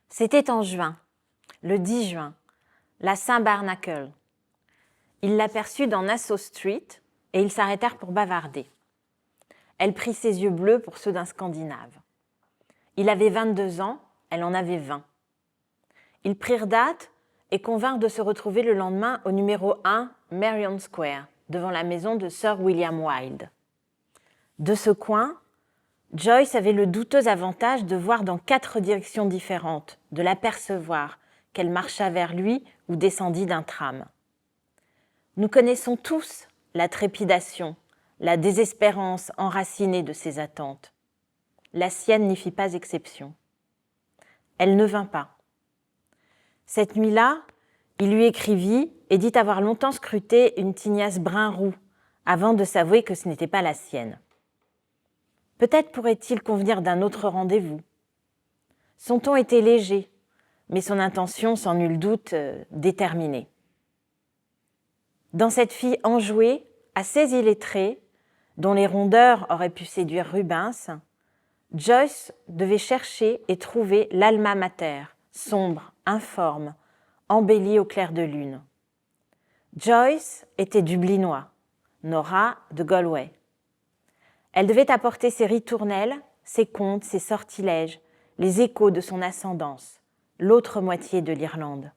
C'était en juin, le 10 juin, la Saint-Barnacle. Il l'aperçut dans Nassau Street et ils s'arrêtèrent pour bavarder. Elle prit ses yeux bleus pour ceux d'un Scandinave. Il avait 22 ans, elle en avait 20. Ils prirent date et convinrent de se retrouver le lendemain au numéro 1 Merrion Square, devant la maison de Sir William Wilde. De ce coin, Joyce avait le douteux avantage de voir dans 4 directions différentes, de l'apercevoir, qu'elle marcha vers lui ou descendit d'un tram. Nous connaissons tous la trépidation, la désespérance enracinée de ses attentes. La sienne n'y fit pas exception. Elle ne vint pas. Cette nuit-là, il lui écrivit et dit avoir longtemps scruté une tignasse brun-roux avant de s'avouer que ce n'était pas la sienne. Peut-être pourrait-il convenir d'un autre rendez-vous. Son ton était léger, mais son intention, sans nul doute, déterminée. Dans cette fille enjouée, assez illettrée, dont les rondeurs auraient pu séduire Rubens, Joyce devait chercher et trouver l'alma mater, sombre, informe, embellie au clair de lune. Joyce était dublinois, Nora de Galway. Elle devait apporter ses ritournelles, ses contes, ses sortilèges, les échos de son ascendance, l'autre moitié de l'Irlande.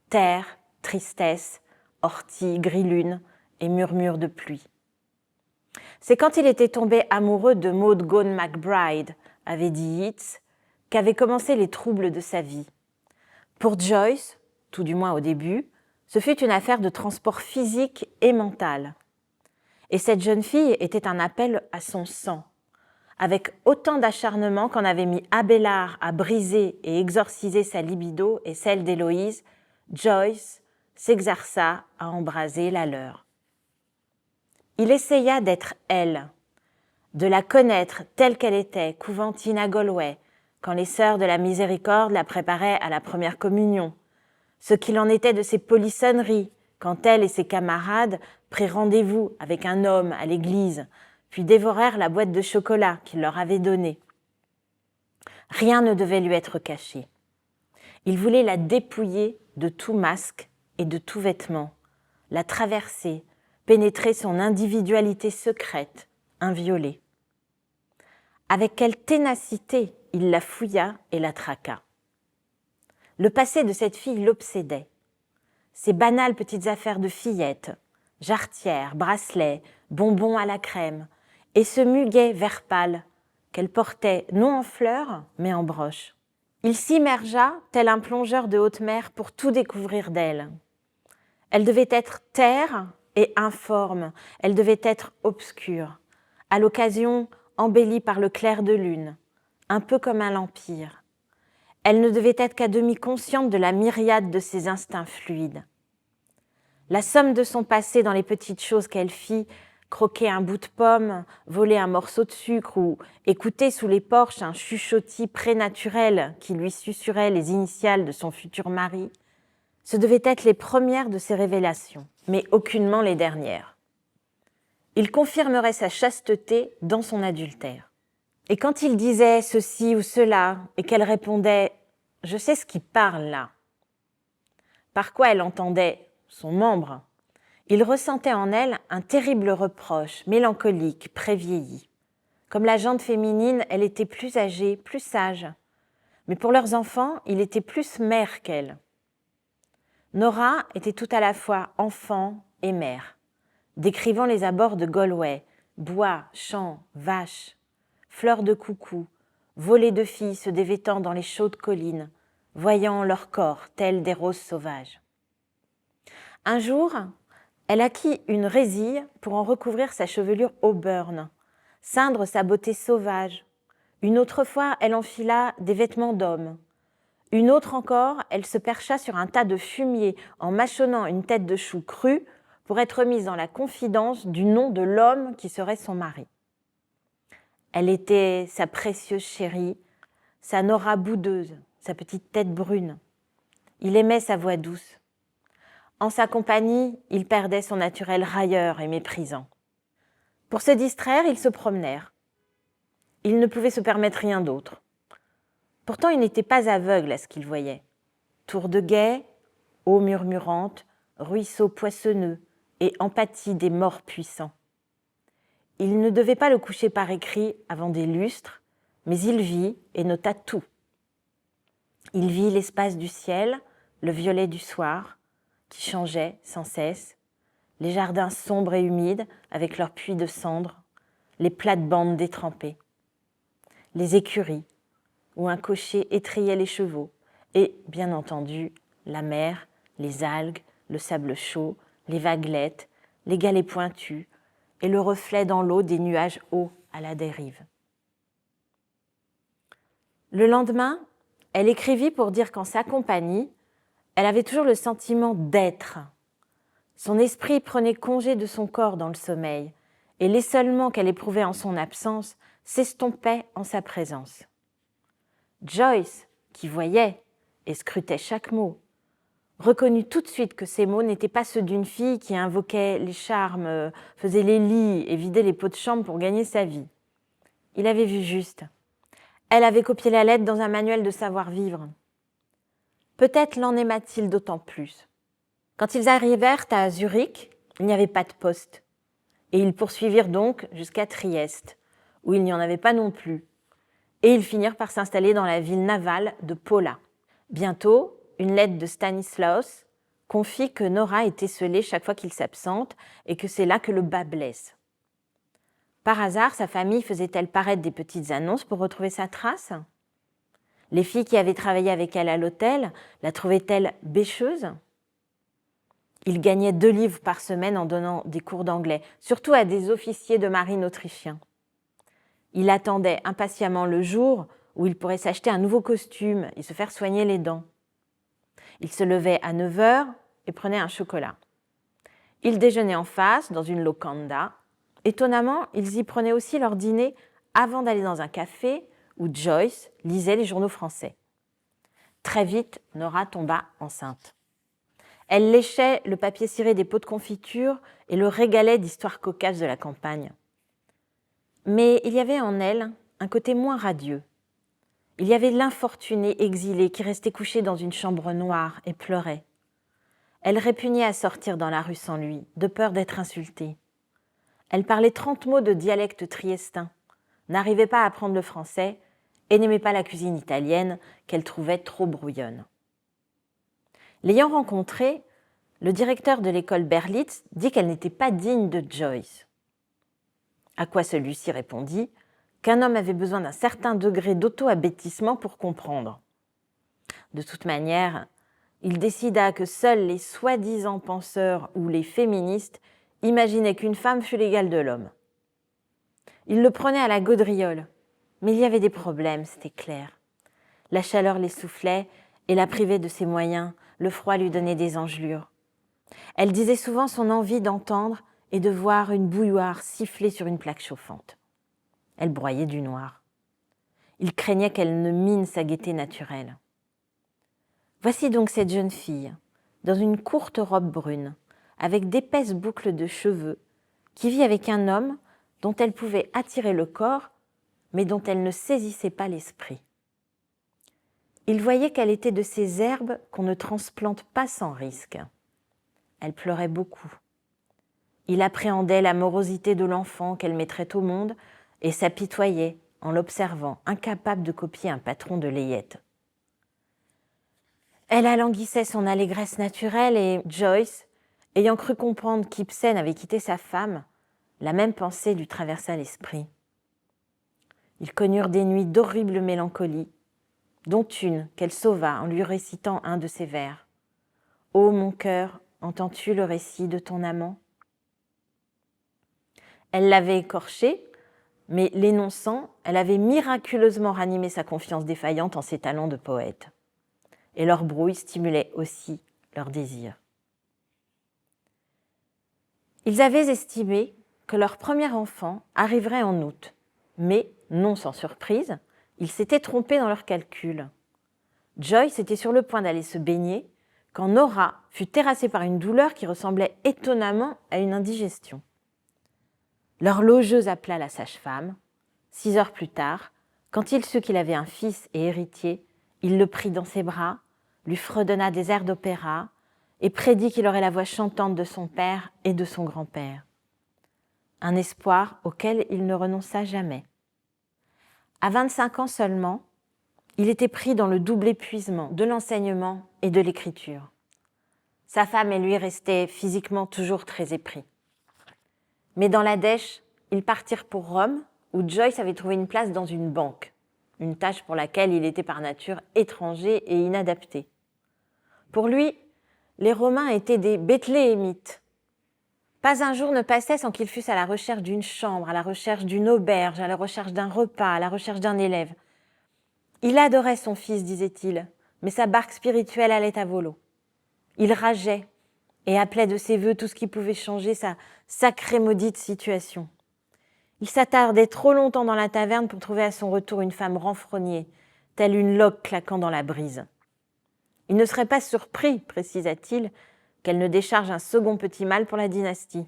Terre, tristesse, orties, gris-lune et murmures de pluie. C'est quand il était tombé amoureux de Maud Gonne McBride, avait dit Yeats, qu'avaient commencé les troubles de sa vie. Pour Joyce, tout du moins au début, ce fut une affaire de transport physique et mental. Et cette jeune fille était un appel à son sang, avec autant d'acharnement qu'en avait mis Abélard à briser et exorciser sa libido et celle d'Héloïse, Joyce s'exerça à embraser la leur. Il essaya d'être elle, de la connaître telle qu'elle était, couventine à Galway, quand les sœurs de la Miséricorde la préparaient à la première communion, ce qu'il en était de ses polissonneries, quand elle et ses camarades prirent rendez-vous avec un homme à l'église, puis dévorèrent la boîte de chocolat qu'il leur avait donnée. Rien ne devait lui être caché. Il voulait la dépouiller de tout masque et de tout vêtement, la traverser, pénétrer son individualité secrète, inviolée. Avec quelle ténacité il la fouilla et la traqua. Le passé de cette fille l'obsédait. Ces banales petites affaires de fillette, jarretières, bracelets, bonbons à la crème, et ce muguet vert pâle qu'elle portait non en fleurs, mais en broche. Il s'immergea tel un plongeur de haute mer pour tout découvrir d'elle. Elle devait être terre et informe, elle devait être obscure, à l'occasion embellie par le clair de lune, un peu comme un lampire. Elle ne devait être qu'à demi consciente de la myriade de ses instincts fluides. La somme de son passé dans les petites choses qu'elle fit, croquer un bout de pomme, voler un morceau de sucre ou écouter sous les porches un chuchotis prénaturel qui lui susurrait les initiales de son futur mari, ce devaient être les premières de ses révélations, mais aucunement les dernières. Il confirmerait sa chasteté dans son adultère. Et quand il disait ceci ou cela, et qu'elle répondait « Je sais ce qui parle là », par quoi elle entendait son membre, il ressentait en elle un terrible reproche, mélancolique, prévieilli. Comme la jante féminine, elle était plus âgée, plus sage. Mais pour leurs enfants, il était plus mère qu'elle. Nora était tout à la fois enfant et mère, décrivant les abords de Galway, bois, champs, vaches, fleurs de coucou, volées de filles se dévêtant dans les chaudes collines, voyant leurs corps tels des roses sauvages. Un jour, elle acquit une résille pour en recouvrir sa chevelure auburn, ceindre sa beauté sauvage. Une autre fois, elle enfila des vêtements d'homme. Une autre encore, elle se percha sur un tas de fumier en mâchonnant une tête de chou crue pour être mise dans la confidence du nom de l'homme qui serait son mari. Elle était sa précieuse chérie, sa Nora boudeuse, sa petite tête brune. Il aimait sa voix douce. En sa compagnie, il perdait son naturel railleur et méprisant. Pour se distraire, ils se promenèrent. Ils ne pouvaient se permettre rien d'autre. Pourtant, il n'était pas aveugle à ce qu'il voyait. Tour de guet, eau murmurante, ruisseau poissonneux et empathie des morts puissants. Il ne devait pas le coucher par écrit avant des lustres, mais il vit et nota tout. Il vit l'espace du ciel, le violet du soir, qui changeait sans cesse, les jardins sombres et humides avec leurs puits de cendres, les plates-bandes détrempées, les écuries où un cocher étrillait les chevaux et, bien entendu, la mer, les algues, le sable chaud, les vaguelettes, les galets pointus et le reflet dans l'eau des nuages hauts à la dérive. Le lendemain, elle écrivit pour dire qu'en sa compagnie, elle avait toujours le sentiment d'être. Son esprit prenait congé de son corps dans le sommeil, et l'essolement qu'elle éprouvait en son absence s'estompait en sa présence. Joyce, qui voyait et scrutait chaque mot, reconnut tout de suite que ces mots n'étaient pas ceux d'une fille qui invoquait les charmes, faisait les lits et vidait les pots de chambre pour gagner sa vie. Il avait vu juste. Elle avait copié la lettre dans un manuel de savoir-vivre. Peut-être l'en aima-t-il d'autant plus. Quand ils arrivèrent à Zurich, il n'y avait pas de poste. Et ils poursuivirent donc jusqu'à Trieste, où il n'y en avait pas non plus. Et ils finirent par s'installer dans la ville navale de Pola. Bientôt, une lettre de Stanislaus confie que Nora était scellée chaque fois qu'il s'absente et que c'est là que le bas blesse. Par hasard, sa famille faisait-elle paraître des petites annonces pour retrouver sa trace ? Les filles qui avaient travaillé avec elle à l'hôtel la trouvaient-elles bêcheuse ? Il gagnait 2 livres par semaine en donnant des cours d'anglais, surtout à des officiers de marine autrichiens. Il attendait impatiemment le jour où il pourrait s'acheter un nouveau costume et se faire soigner les dents. Il se levait à 9h et prenait un chocolat. Il déjeunait en face, dans une locanda. Étonnamment, ils y prenaient aussi leur dîner avant d'aller dans un café où Joyce lisait les journaux français. Très vite, Nora tomba enceinte. Elle léchait le papier ciré des pots de confiture et le régalait d'histoires cocasses de la campagne. Mais il y avait en elle un côté moins radieux. Il y avait l'infortunée exilée qui restait couchée dans une chambre noire et pleurait. Elle répugnait à sortir dans la rue sans lui, de peur d'être insultée. Elle parlait 30 mots de dialecte triestin, n'arrivait pas à apprendre le français et n'aimait pas la cuisine italienne qu'elle trouvait trop brouillonne. L'ayant rencontrée, le directeur de l'école Berlitz dit qu'elle n'était pas digne de Joyce. À quoi celui-ci répondit qu'un homme avait besoin d'un certain degré d'auto-abêtissement pour comprendre. De toute manière, il décida que seuls les soi-disant penseurs ou les féministes imaginaient qu'une femme fût l'égale de l'homme. Il le prenait à la gaudriole, mais il y avait des problèmes, c'était clair. La chaleur l'essoufflait et la privait de ses moyens, le froid lui donnait des engelures. Elle disait souvent son envie d'entendre et de voir une bouilloire siffler sur une plaque chauffante. Elle broyait du noir. Il craignait qu'elle ne mine sa gaieté naturelle. Voici donc cette jeune fille, dans une courte robe brune, avec d'épaisses boucles de cheveux, qui vit avec un homme dont elle pouvait attirer le corps, mais dont elle ne saisissait pas l'esprit. Il voyait qu'elle était de ces herbes qu'on ne transplante pas sans risque. Elle pleurait beaucoup. Il appréhendait la morosité de l'enfant qu'elle mettrait au monde et s'apitoyait en l'observant, incapable de copier un patron de layette. Elle alanguissait son allégresse naturelle et Joyce, ayant cru comprendre qu'Ibsen avait quitté sa femme, la même pensée lui traversa l'esprit. Ils connurent des nuits d'horrible mélancolie, dont une qu'elle sauva en lui récitant un de ses vers. « Ô mon cœur, entends-tu le récit de ton amant ?» Elle l'avait écorché, mais l'énonçant, elle avait miraculeusement ranimé sa confiance défaillante en ses talents de poète. Et leur brouille stimulait aussi leur désir. Ils avaient estimé que leur premier enfant arriverait en août, mais, non sans surprise, ils s'étaient trompés dans leurs calculs. Joyce était sur le point d'aller se baigner quand Nora fut terrassée par une douleur qui ressemblait étonnamment à une indigestion. L'horlogeuse appela la sage-femme. 6 heures plus tard, Quand il sut qu'il avait un fils et héritier, il le prit dans ses bras, lui fredonna des airs d'opéra et prédit qu'il aurait la voix chantante de son père et de son grand-père. Un espoir auquel il ne renonça jamais. À 25 ans seulement, il était pris dans le double épuisement de l'enseignement et de l'écriture. Sa femme et lui restaient physiquement toujours très épris. Mais dans la dèche, ils partirent pour Rome, où Joyce avait trouvé une place dans une banque, une tâche pour laquelle il était par nature étranger et inadapté. Pour lui, les Romains étaient des Bethléemites. Pas un jour ne passait sans qu'ils fussent à la recherche d'une chambre, à la recherche d'une auberge, à la recherche d'un repas, à la recherche d'un élève. Il adorait son fils, disait-il, mais sa barque spirituelle allait à volo. Il rageait et appelait de ses voeux tout ce qui pouvait changer sa sacrée maudite situation. Il s'attardait trop longtemps dans la taverne pour trouver à son retour une femme renfrognée, telle une loque claquant dans la brise. Il ne serait pas surpris, précisa-t-il, qu'elle ne décharge un second petit mal pour la dynastie.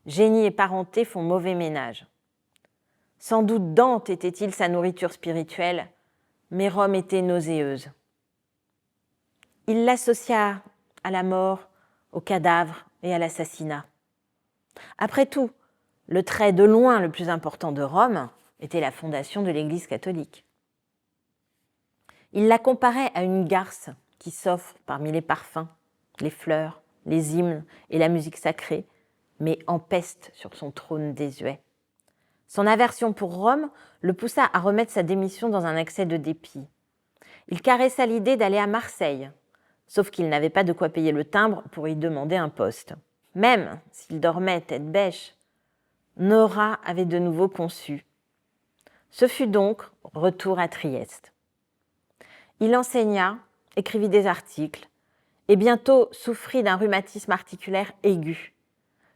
Génie et parenté font mauvais ménage. Sans doute Dante était-il sa nourriture spirituelle, mais Rome était nauséeuse. Il l'associa à la mort, au cadavre et à l'assassinat. Après tout, le trait de loin le plus important de Rome était la fondation de l'Église catholique. Il la comparait à une garce qui s'offre parmi les parfums, les fleurs, les hymnes et la musique sacrée, mais empeste sur son trône désuet. Son aversion pour Rome le poussa à remettre sa démission dans un accès de dépit. Il caressa l'idée d'aller à Marseille, sauf qu'il n'avait pas de quoi payer le timbre pour y demander un poste. Même s'il dormait tête bêche, Nora avait de nouveau conçu. Ce fut donc retour à Trieste. Il enseigna, écrivit des articles, et bientôt souffrit d'un rhumatisme articulaire aigu,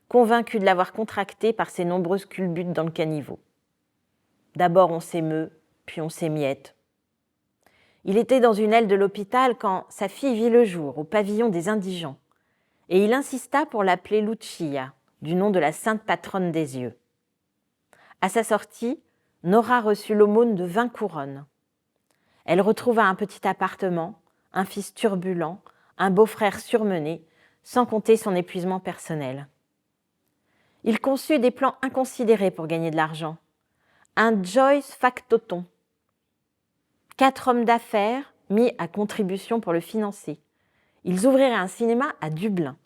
convaincu de l'avoir contracté par ses nombreuses culbutes dans le caniveau. D'abord on s'émeut, puis on s'émiette. Il était dans une aile de l'hôpital quand sa fille vit le jour au pavillon des indigents, et il insista pour l'appeler Lucia, du nom de la sainte patronne des yeux. À sa sortie, Nora reçut l'aumône de 20 couronnes. Elle retrouva un petit appartement, un fils turbulent, un beau-frère surmené, sans compter son épuisement personnel. Il conçut des plans inconsidérés pour gagner de l'argent. Un Joyce factotum. 4 hommes d'affaires mis à contribution pour le financer. Ils ouvriraient un cinéma à Dublin.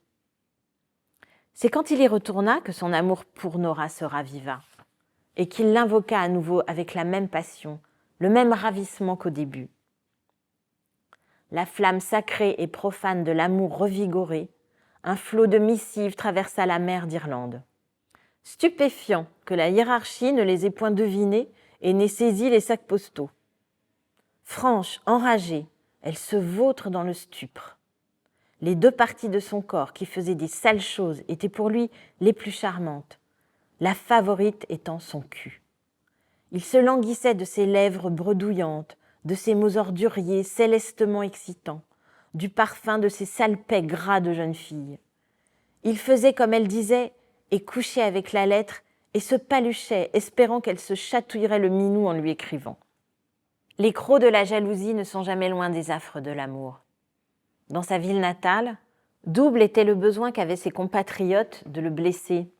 C'est quand il y retourna que son amour pour Nora se raviva et qu'il l'invoqua à nouveau avec la même passion, le même ravissement qu'au début. La flamme sacrée et profane de l'amour revigoré, un flot de missives traversa la mer d'Irlande. Stupéfiant que la hiérarchie ne les ait point devinés et n'ait saisi les sacs postaux. Franche, enragée, elle se vautre dans le stupre. Les 2 parties de son corps qui faisaient des sales choses étaient pour lui les plus charmantes, la favorite étant son cul. Il se languissait de ses lèvres bredouillantes, de ses mots orduriers célestement excitants, du parfum de ses salpets gras de jeune fille. Il faisait comme elle disait et couchait avec la lettre et se paluchait, espérant qu'elle se chatouillerait le minou en lui écrivant. Les crocs de la jalousie ne sont jamais loin des affres de l'amour. Dans sa ville natale, double était le besoin qu'avaient ses compatriotes de le blesser.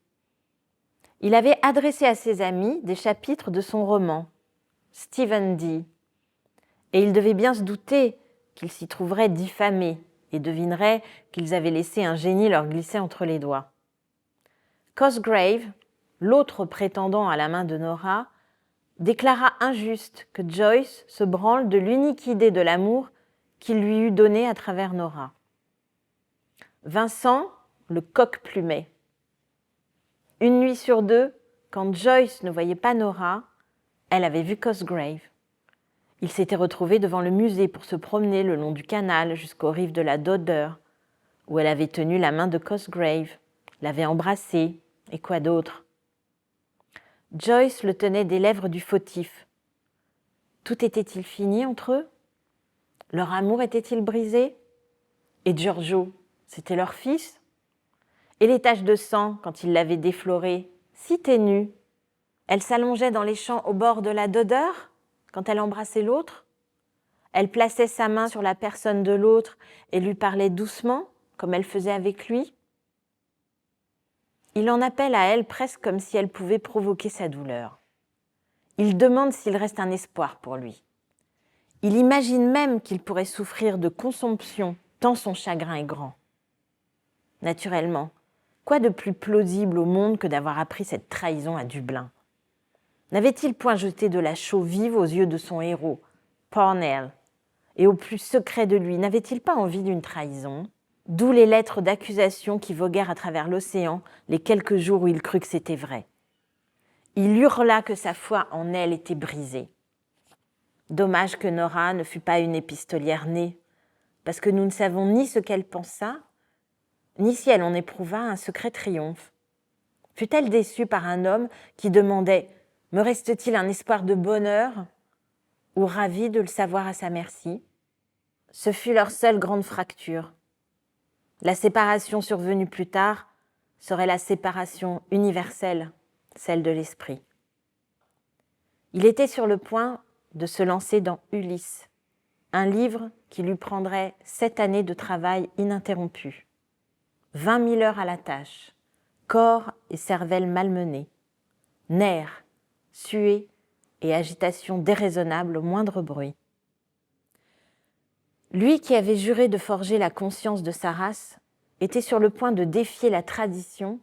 Il avait adressé à ses amis des chapitres de son roman, Stephen D. Et il devait bien se douter qu'ils s'y trouveraient diffamés et devineraient qu'ils avaient laissé un génie leur glisser entre les doigts. Cosgrave, l'autre prétendant à la main de Nora, déclara injuste que Joyce se branle de l'unique idée de l'amour qu'il lui eût donnée à travers Nora. Vincent le coq-plumait. Une nuit sur 2, quand Joyce ne voyait pas Nora, elle avait vu Cosgrave. Ils s'étaient retrouvés devant le musée pour se promener le long du canal jusqu'aux rives de la Dodder, où elle avait tenu la main de Cosgrave, l'avait embrassé, et quoi d'autre. Joyce le tenait des lèvres du fautif. Tout était-il fini entre eux? Leur amour était-il brisé? Et Giorgio, c'était leur fils? Et les taches de sang, quand il l'avait déflorée, si ténues, elles s'allongeaient dans les champs au bord de la Dodder? quand elle embrassait l'autre? Elle plaçait sa main sur la personne de l'autre et lui parlait doucement, comme elle faisait avec lui? Il en appelle à elle presque comme si elle pouvait provoquer sa douleur. Il demande s'il reste un espoir pour lui. Il imagine même qu'il pourrait souffrir de consomption tant son chagrin est grand. Naturellement, quoi de plus plausible au monde que d'avoir appris cette trahison à Dublin? N'avait-il point jeté de la chaux vive aux yeux de son héros, Parnell, et au plus secret de lui, n'avait-il pas envie d'une trahison? D'où les lettres d'accusation qui voguèrent à travers l'océan les quelques jours où il crut que c'était vrai. Il hurla que sa foi en elle était brisée. Dommage que Nora ne fût pas une épistolière née, parce que nous ne savons ni ce qu'elle pensa, ni si elle en éprouva un secret triomphe. Fut-elle déçue par un homme qui demandait « Me reste-t-il un espoir de bonheur ?» ou ravie de le savoir à sa merci? Ce fut leur seule grande fracture. La séparation survenue plus tard serait la séparation universelle, celle de l'esprit. Il était sur le point de se lancer dans Ulysse, un livre qui lui prendrait 7 années de travail ininterrompu. 20 000 heures à la tâche, corps et cervelle malmenés, nerfs, suée et agitation déraisonnable au moindre bruit. Lui qui avait juré de forger la conscience de sa race était sur le point de défier la tradition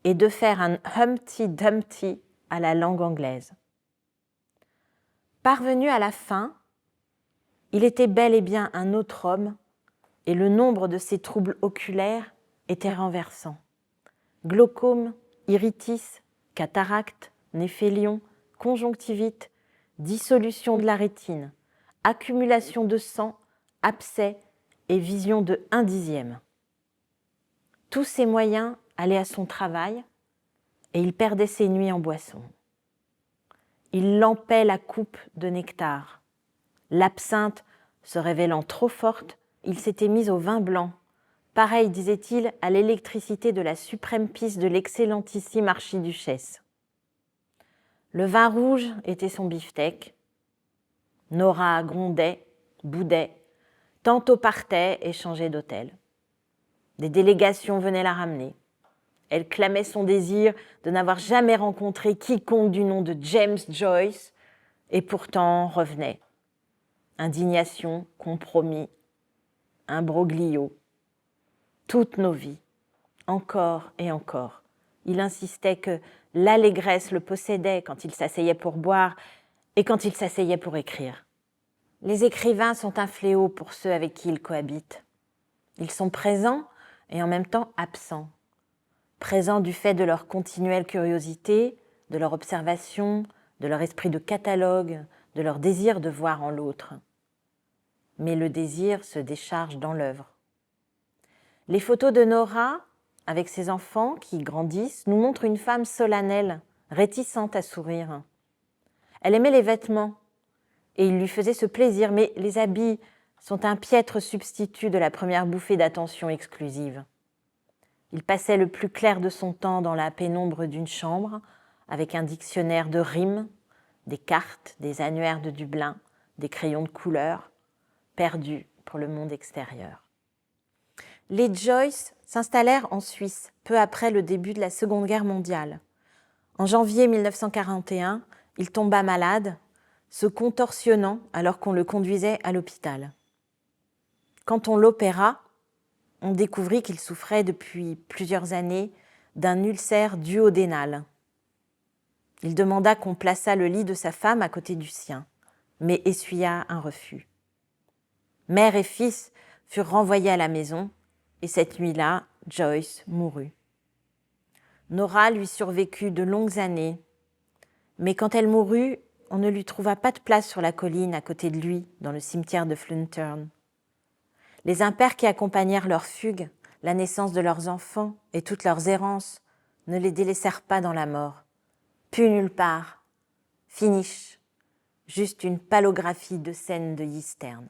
et de faire un Humpty Dumpty à la langue anglaise. Parvenu à la fin, il était bel et bien un autre homme et le nombre de ses troubles oculaires était renversant. Glaucome, iritis, cataracte, néphélion, conjonctivite, dissolution de la rétine, accumulation de sang, abcès et vision de 1/10. Tous ces moyens allaient à son travail et il perdait ses nuits en boisson. Il lampait la coupe de nectar. L'absinthe se révélant trop forte, il s'était mis au vin blanc, pareil, disait-il, à l'électricité de la suprême piste de l'excellentissime archiduchesse. Le vin rouge était son beefsteak. Nora grondait, boudait, tantôt partait et changeait d'hôtel. Des délégations venaient la ramener. Elle clamait son désir de n'avoir jamais rencontré quiconque du nom de James Joyce, et pourtant revenait. Indignation, compromis, imbroglio. Toutes nos vies, encore et encore. Il insistait que l'allégresse le possédait quand il s'asseyait pour boire et quand il s'asseyait pour écrire. Les écrivains sont un fléau pour ceux avec qui ils cohabitent. Ils sont présents et en même temps absents. Présents du fait de leur continuelle curiosité, de leur observation, de leur esprit de catalogue, de leur désir de voir en l'autre. Mais le désir se décharge dans l'œuvre. Les photos de Nora, avec ses enfants qui grandissent, nous montrent une femme solennelle, réticente à sourire. Elle aimait les vêtements et il lui faisait ce plaisir, mais les habits sont un piètre substitut de la première bouffée d'attention exclusive. Il passait le plus clair de son temps dans la pénombre d'une chambre, avec un dictionnaire de rimes, des cartes, des annuaires de Dublin, des crayons de couleur, perdus pour le monde extérieur. Les Joyce s'installèrent en Suisse peu après le début de la Seconde Guerre mondiale. En janvier 1941, il tomba malade, se contorsionnant alors qu'on le conduisait à l'hôpital. Quand on l'opéra, on découvrit qu'il souffrait depuis plusieurs années d'un ulcère duodénal. Il demanda qu'on plaçât le lit de sa femme à côté du sien, mais essuya un refus. Mère et fils furent renvoyés à la maison, et cette nuit-là, Joyce mourut. Nora lui survécut de longues années, mais quand elle mourut, on ne lui trouva pas de place sur la colline à côté de lui, dans le cimetière de Fluntern. Les impairs qui accompagnèrent leur fugue, la naissance de leurs enfants et toutes leurs errances, ne les délaissèrent pas dans la mort. Plus nulle part. Finish. Juste une palographie de scènes de Yisterne.